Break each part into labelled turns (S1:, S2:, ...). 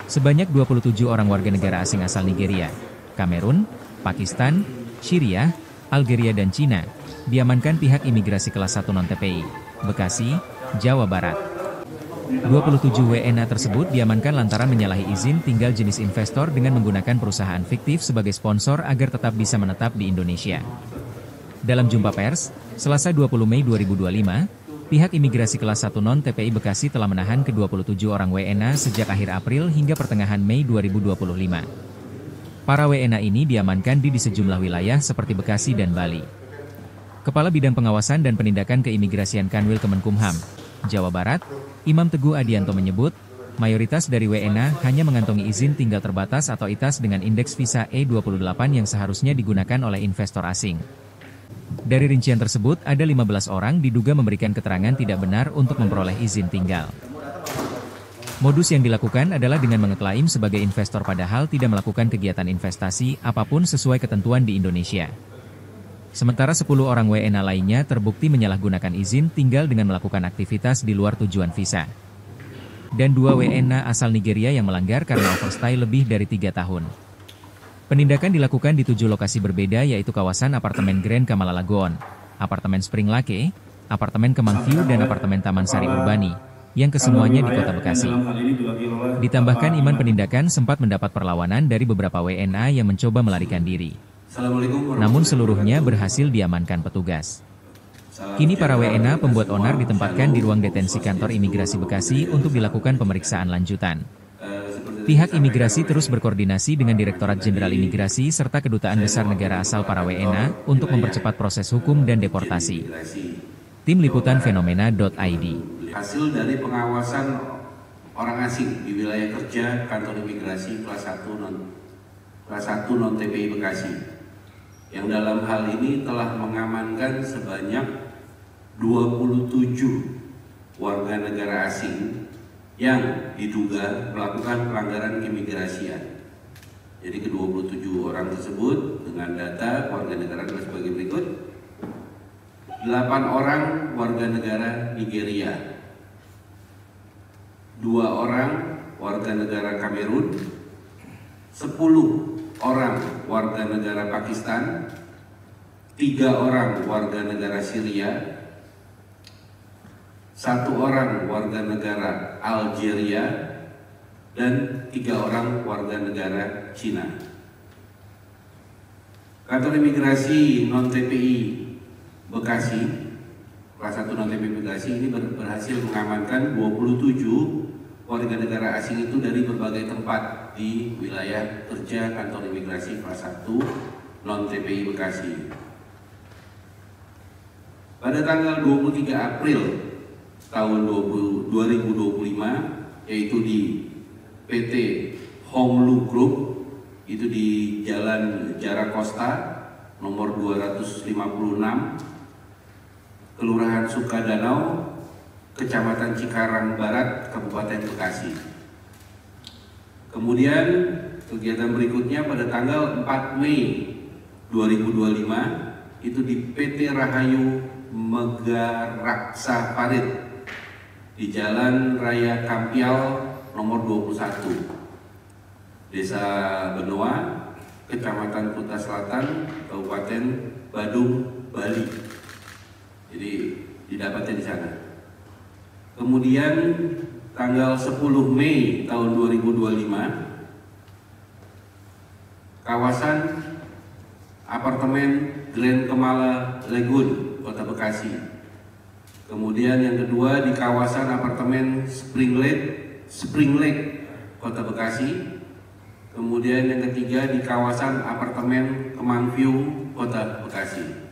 S1: Sebanyak 27 orang warga negara asing asal Nigeria, Kamerun, Pakistan, Syria, Algeria dan Cina diamankan pihak imigrasi kelas 1 non-TPI, Bekasi, Jawa Barat. 27 WNA tersebut diamankan lantaran menyalahi izin tinggal jenis investor dengan menggunakan perusahaan fiktif sebagai sponsor agar tetap bisa menetap di Indonesia. Dalam jumpa pers, Selasa 20 Mei 2025, pihak imigrasi kelas 1 non-TPI Bekasi telah menahan ke-27 orang WNA sejak akhir April hingga pertengahan Mei 2025. Para WNA ini diamankan di sejumlah wilayah seperti Bekasi dan Bali. Kepala Bidang Pengawasan dan Penindakan Keimigrasian Kanwil Kemenkumham, Jawa Barat, Imam Teguh Adianto menyebut, mayoritas dari WNA hanya mengantongi izin tinggal terbatas atau ITAS dengan indeks visa E28 yang seharusnya digunakan oleh investor asing. Dari rincian tersebut, ada 15 orang diduga memberikan keterangan tidak benar untuk memperoleh izin tinggal. Modus yang dilakukan adalah dengan mengeklaim sebagai investor padahal tidak melakukan kegiatan investasi apapun sesuai ketentuan di Indonesia. Sementara 10 orang WNA lainnya terbukti menyalahgunakan izin tinggal dengan melakukan aktivitas di luar tujuan visa. Dan 2 WNA asal Nigeria yang melanggar karena overstay lebih dari 3 tahun. Penindakan dilakukan di 7 lokasi berbeda yaitu kawasan apartemen Grand Kamala Lagoon, apartemen Spring Lake, apartemen Kemang View dan apartemen Taman Sari Urbani, yang kesemuanya di Kota Bekasi. Ditambahkan iman penindakan sempat mendapat perlawanan dari beberapa WNA yang mencoba melarikan diri. Namun seluruhnya berhasil diamankan petugas. Kini para WNA pembuat onar ditempatkan di ruang detensi kantor imigrasi Bekasi untuk dilakukan pemeriksaan lanjutan. Pihak imigrasi terus berkoordinasi dengan Direktorat Jenderal Imigrasi serta Kedutaan Besar Negara asal para WNA untuk mempercepat proses hukum dan deportasi. Tim Liputan Fenomena.id.
S2: Hasil dari pengawasan orang asing di wilayah kerja kantor imigrasi kelas 1 non-TPI Bekasi, yang dalam hal ini telah mengamankan sebanyak 27 warga negara asing yang diduga melakukan pelanggaran keimigrasian. Jadi ke-27 orang tersebut dengan data warga negara sebagai berikut. 8 orang warga negara Nigeria, 2 orang warga negara Kamerun, 10 orang warga negara Pakistan, 3 orang warga negara Syria, 1 orang warga negara Algeria, dan 3 orang warga negara Cina. Kantor Imigrasi Non-TPI Bekasi, kelas 1 non-TPI Bekasi ini berhasil mengamankan 27 warga negara asing itu dari berbagai tempat di wilayah kerja kantor imigrasi kelas 1 non-TPI Bekasi. Pada tanggal 23 April tahun 2025, yaitu di PT Honglu Group, itu di Jalan Jarakosta nomor 256, Kelurahan Sukadanau, Kecamatan Cikarang Barat, Kabupaten Bekasi. Kemudian kegiatan berikutnya pada tanggal 4 Mei 2025 itu di PT Rahayu Megaraksa Parit di Jalan Raya Kampial nomor 21, Desa Benoa, Kecamatan Kuta Selatan, Kabupaten Badung, Bali. Jadi didapatnya di sana. Kemudian tanggal 10 Mei tahun 2025, kawasan apartemen Grand Kamala Lagoon, Kota Bekasi. Kemudian yang kedua di kawasan apartemen Spring Lake, Kota Bekasi. Kemudian yang ketiga di kawasan apartemen Kemang View, Kota Bekasi.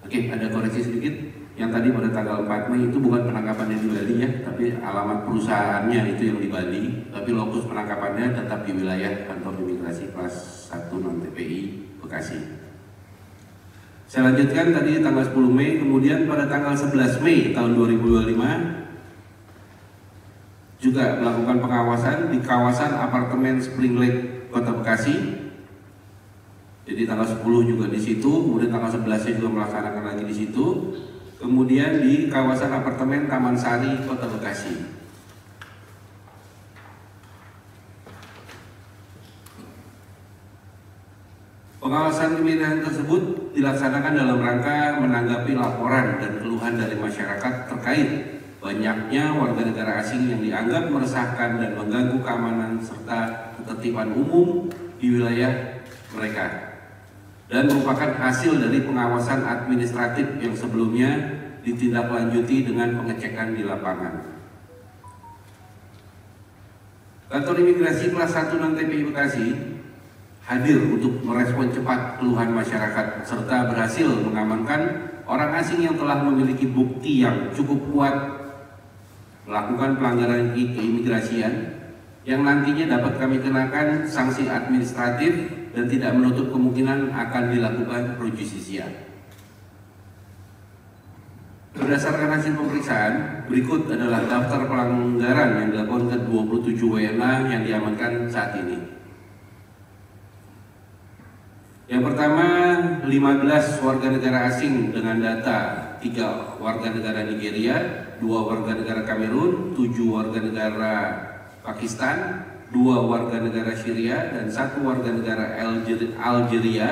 S2: Oke, ada koreksi sedikit. Yang tadi pada tanggal 4 Mei itu bukan penangkapannya di Bali ya, tapi alamat perusahaannya itu yang di Bali, tapi lokus penangkapannya tetap di wilayah kantor imigrasi kelas 1 non-TPI Bekasi. Saya lanjutkan tadi tanggal 10 Mei, kemudian pada tanggal 11 Mei tahun 2025 juga melakukan pengawasan di kawasan apartemen Spring Lake Kota Bekasi. Jadi tanggal 10 juga di situ, kemudian tanggal 11 juga melaksanakan lagi di situ. Kemudian di kawasan apartemen Taman Sari, Kota Bekasi. Pengawasan keimigrasian tersebut dilaksanakan dalam rangka menanggapi laporan dan keluhan dari masyarakat terkait banyaknya warga negara asing yang dianggap meresahkan dan mengganggu keamanan serta ketertiban umum di wilayah mereka, dan merupakan hasil dari pengawasan administratif yang sebelumnya ditindaklanjuti dengan pengecekan di lapangan. Kantor Imigrasi Kelas 1 non-TPI Bekasi hadir untuk merespon cepat keluhan masyarakat serta berhasil mengamankan orang asing yang telah memiliki bukti yang cukup kuat melakukan pelanggaran keimigrasian yang nantinya dapat kami kenakan sanksi administratif dan tidak menutup kemungkinan akan dilakukan pro justisia. Berdasarkan hasil pemeriksaan, berikut adalah daftar pelanggaran yang dilakukan ke 27 WNA yang diamankan saat ini. Yang pertama, 15 warga negara asing dengan data 3 warga negara Nigeria, 2 warga negara Kamerun, 7 warga negara Pakistan, 2 warga negara Syria, dan 1 warga negara Algeria.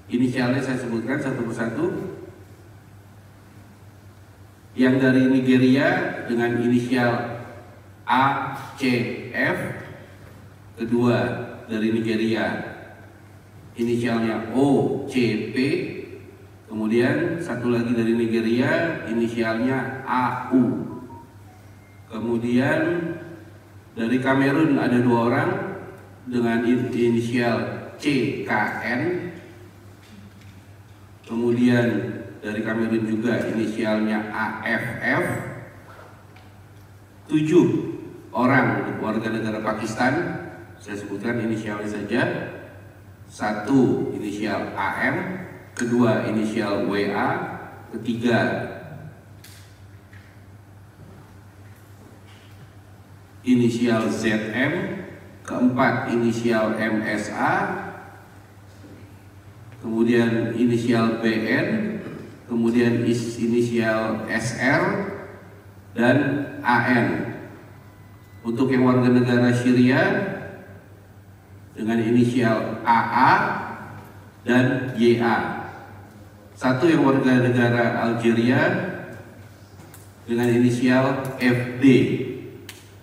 S2: Inisialnya saya sebutkan satu persatu. Yang dari Nigeria dengan inisial ACF, kedua dari Nigeria inisialnya OCP, kemudian satu lagi dari Nigeria inisialnya AU, kemudian dari Kamerun ada 2 orang dengan inisial CKN, kemudian dari Kamerun juga inisialnya AFF, 7 orang warga negara Pakistan, saya sebutkan inisialnya saja. 1 inisial AM, kedua inisial WA, ketiga inisial ZM, keempat inisial MSA, kemudian inisial BN, kemudian inisial SR, dan AN. Untuk yang warga negara Syria dengan inisial AA dan YA. 1 yang warga negara Algeria dengan inisial FD.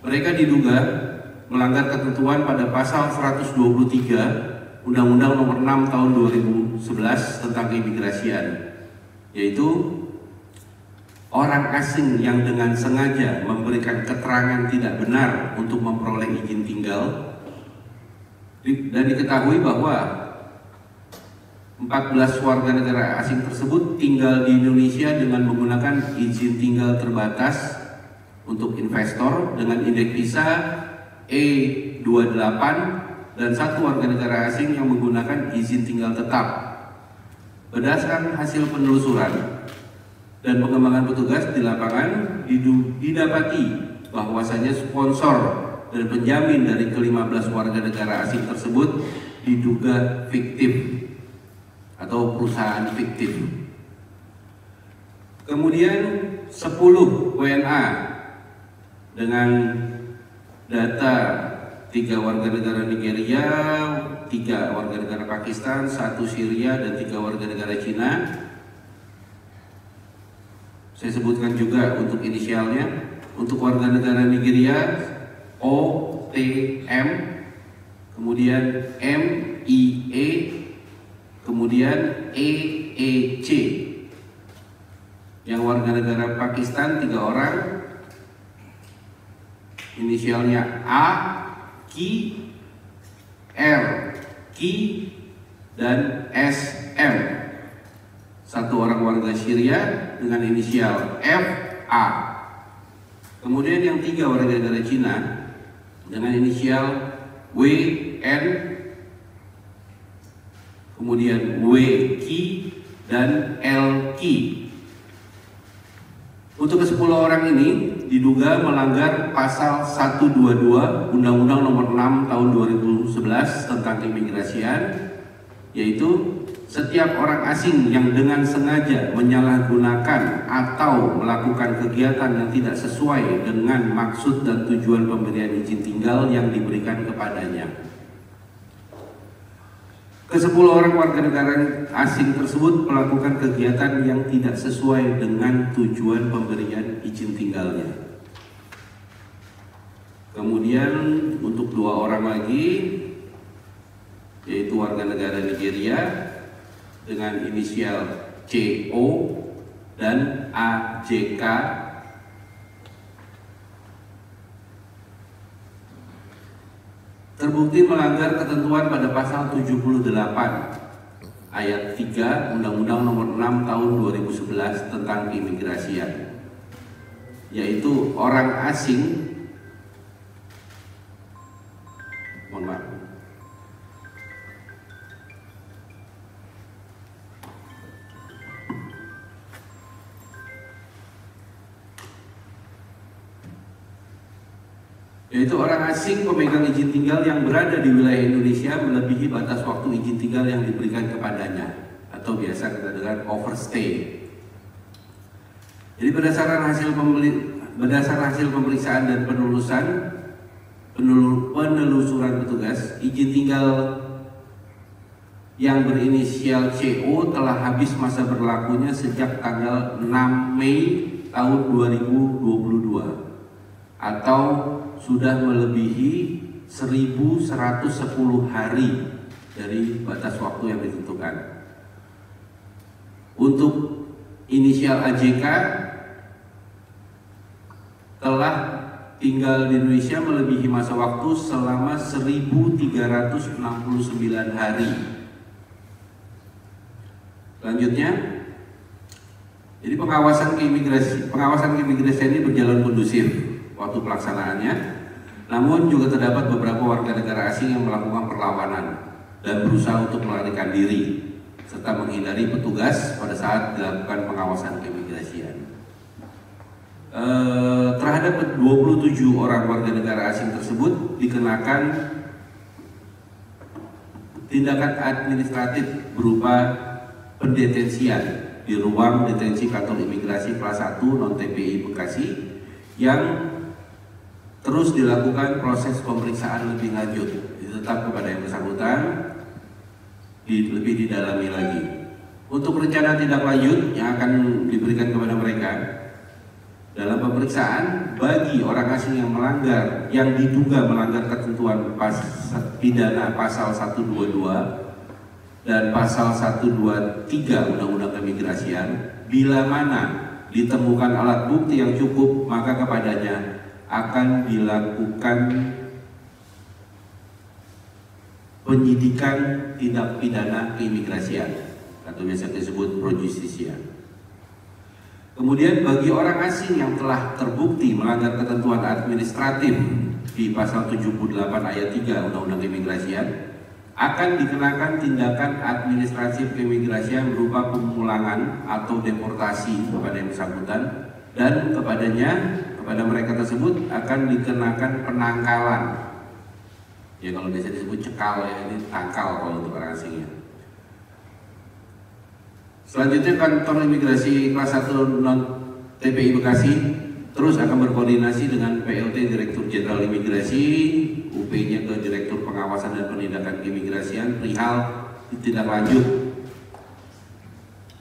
S2: Mereka diduga melanggar ketentuan pada pasal 123 Undang-Undang Nomor 6 Tahun 2011 tentang keimigrasian, yaitu orang asing yang dengan sengaja memberikan keterangan tidak benar untuk memperoleh izin tinggal. Dan diketahui bahwa 14 warga negara asing tersebut tinggal di Indonesia dengan menggunakan izin tinggal terbatas untuk investor dengan indeks visa E28, dan 1 warga negara asing yang menggunakan izin tinggal tetap. Berdasarkan hasil penelusuran dan pengembangan petugas di lapangan, didapati bahwasanya sponsor dan penjamin dari ke-15 warga negara asing tersebut diduga fiktif atau perusahaan fiktif. Kemudian 10 WNA dengan data 3 warga negara Nigeria, 3 warga negara Pakistan, 1 Syria, dan 3 warga negara Cina. Saya sebutkan juga untuk inisialnya. Untuk warga negara Nigeria OTM, kemudian MIE, kemudian EEC. Yang warga negara Pakistan 3 orang, inisialnya A, Ki, R, Ki, dan SM. 1 orang warga Syria dengan inisial FA. Kemudian yang 3 warga negara Cina dengan inisial WN, kemudian WQ, dan LQ. Untuk ke-10 orang ini diduga melanggar pasal 122 Undang-Undang Nomor 6 Tahun 2011 tentang keimigrasian, yaitu setiap orang asing yang dengan sengaja menyalahgunakan atau melakukan kegiatan yang tidak sesuai dengan maksud dan tujuan pemberian izin tinggal yang diberikan kepadanya. Ke-10 orang warga negara asing tersebut melakukan kegiatan yang tidak sesuai dengan tujuan pemberian izin tinggalnya. Kemudian untuk 2 orang lagi, yaitu warga negara Nigeria dengan inisial CO dan AJK, terbukti melanggar ketentuan pada pasal 78 ayat 3 Undang-Undang Nomor 6 Tahun 2011 tentang keimigrasian, yaitu orang asing orang asing pemegang izin tinggal yang berada di wilayah Indonesia melebihi batas waktu izin tinggal yang diberikan kepadanya, atau biasa kita dengar overstay. Jadi berdasarkan hasil pemeriksaan dan penelusuran petugas, izin tinggal yang berinisial CO telah habis masa berlakunya sejak tanggal 6 Mei tahun 2022 atau sudah melebihi 1110 hari dari batas waktu yang ditentukan. Untuk inisial AJK telah tinggal di Indonesia melebihi masa waktu selama 1369 hari. Selanjutnya, jadi pengawasan keimigrasian ini berjalan kondusif waktu pelaksanaannya, namun juga terdapat beberapa warga negara asing yang melakukan perlawanan dan berusaha untuk melarikan diri serta menghindari petugas pada saat dilakukan pengawasan keimigrasian. Terhadap 27 orang warga negara asing tersebut dikenakan tindakan administratif berupa pendetensian di ruang detensi kantor imigrasi kelas 1 non-TPI Bekasi yang terus dilakukan proses pemeriksaan lebih lanjut, tetap kepada yang bersangkutan lebih didalami lagi. Untuk rencana tindak lanjut yang akan diberikan kepada mereka dalam pemeriksaan bagi orang asing yang diduga melanggar ketentuan pidana pasal 122 dan pasal 123 Undang-Undang Keimigrasian, bila mana ditemukan alat bukti yang cukup, maka kepadanya akan dilakukan penyidikan tindak pidana keimigrasian atau biasa disebut pro justisia. Kemudian bagi orang asing yang telah terbukti melanggar ketentuan administratif di pasal 78 ayat 3 Undang-Undang Keimigrasian akan dikenakan tindakan administratif keimigrasian berupa pemulangan atau deportasi kepada yang bersangkutan, dan kepada mereka tersebut akan dikenakan penangkalan. Ya kalau biasa disebut cekal, ya ini tangkal kalau untuk orang asingnya. Selanjutnya kantor imigrasi kelas 1 non TPI Bekasi terus akan berkoordinasi dengan PLT Direktur Jenderal Imigrasi, UP-nya ke Direktur Pengawasan dan Penindakan Keimigrasian perihal tindak lanjut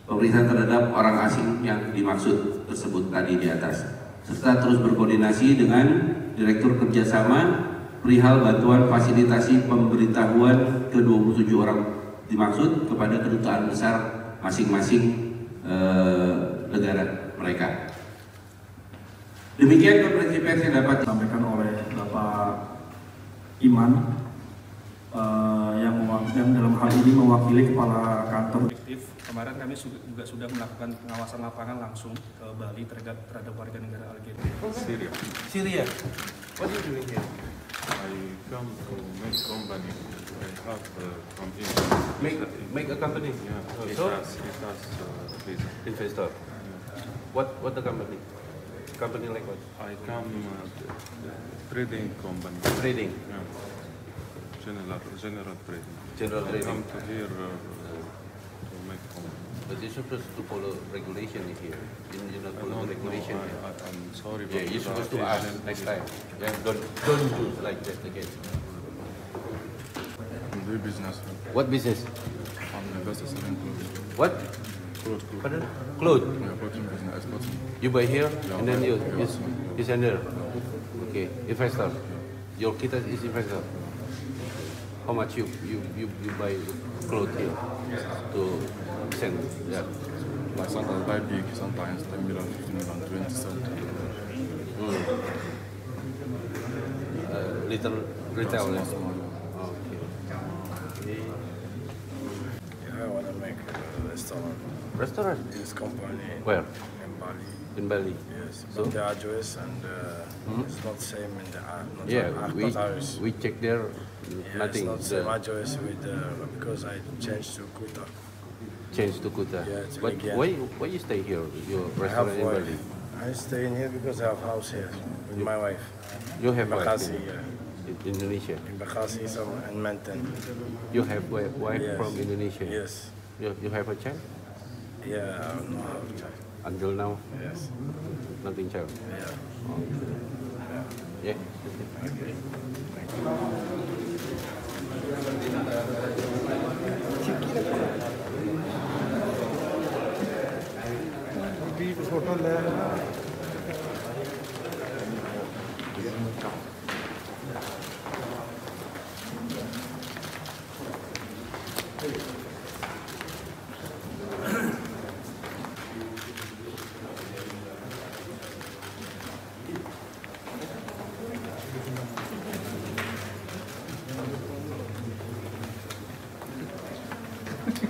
S2: pemeriksaan terhadap orang asing yang dimaksud tersebut tadi di atas, serta terus berkoordinasi dengan Direktur Kerjasama perihal bantuan fasilitasi pemberitahuan ke 27 orang dimaksud kepada kedutaan besar masing-masing negara mereka. Demikian konferensi pers yang dapat
S3: disampaikan oleh Bapak Iman yang dalam hal ini mewakili Kepala Kantor.
S4: Kemarin kami juga sudah melakukan pengawasan lapangan langsung ke Bali terhadap warga negara Algeria.
S2: Syria.
S5: What are you doing here? I come to make company. I have from here.
S2: Make a company.
S5: Yeah.
S2: So?
S5: It has visa.
S2: Investor. What the company? company like what?
S5: I come trading company.
S2: Trading.
S5: Yeah. General trading.
S2: General
S5: I
S2: trading.
S5: come to here to make company.
S2: But you're supposed to follow regulation here. You're not
S5: I
S2: follow
S5: don't
S2: regulation
S5: know.
S2: here.
S5: I'm sorry.
S2: Yeah,
S5: but
S2: you're supposed to
S5: the
S2: ask
S5: agent-
S2: next time. Yeah, don't do like that again.
S5: I'm doing business.
S2: What business?
S5: I'm investor selling clothes.
S2: What?
S5: Clothes.
S2: Pardon? Clothes.
S5: Yeah, clothing business, exporting.
S2: You buy here
S5: Yeah,
S2: and then
S5: yeah.
S2: you send there. Okay, investor. Your kita is investor. How much you buy clothes here to send? Yeah.
S5: Like sometimes buy big, sometimes 10 million, 15 million, 20, 70 million.
S2: Little retail.
S5: Small,
S2: Yeah.
S5: small.
S2: Okay.
S6: I want to make a restaurant.
S2: Restaurant?
S6: This company
S2: Where?
S6: in Bali.
S2: In Bali.
S6: Yes,
S2: So?
S6: but the address and it's not same in the not
S2: Yeah,
S6: like Aris.
S2: we check there.
S6: Yeah,
S2: Nothing.
S6: It's not same address with because I changed to Kuta.
S2: Change to Kuta.
S6: Yeah, it's
S2: But
S6: again.
S2: why you stay here? Your
S6: I have
S2: restaurant in
S6: wife.
S2: Bali.
S6: I stay in here because I have house here with my wife.
S2: You have wife
S6: Bekasi,
S2: in
S6: yeah.
S2: Indonesia.
S6: In Bekasi, and Menten.
S2: You have wife
S6: Yes.
S2: from Indonesia.
S6: Yes.
S2: You have a child?
S6: Yeah, I don't know how to.
S2: Until now,
S6: Yes.
S2: nothing child.
S6: Yeah.
S2: Yeah.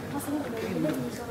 S7: Masih ada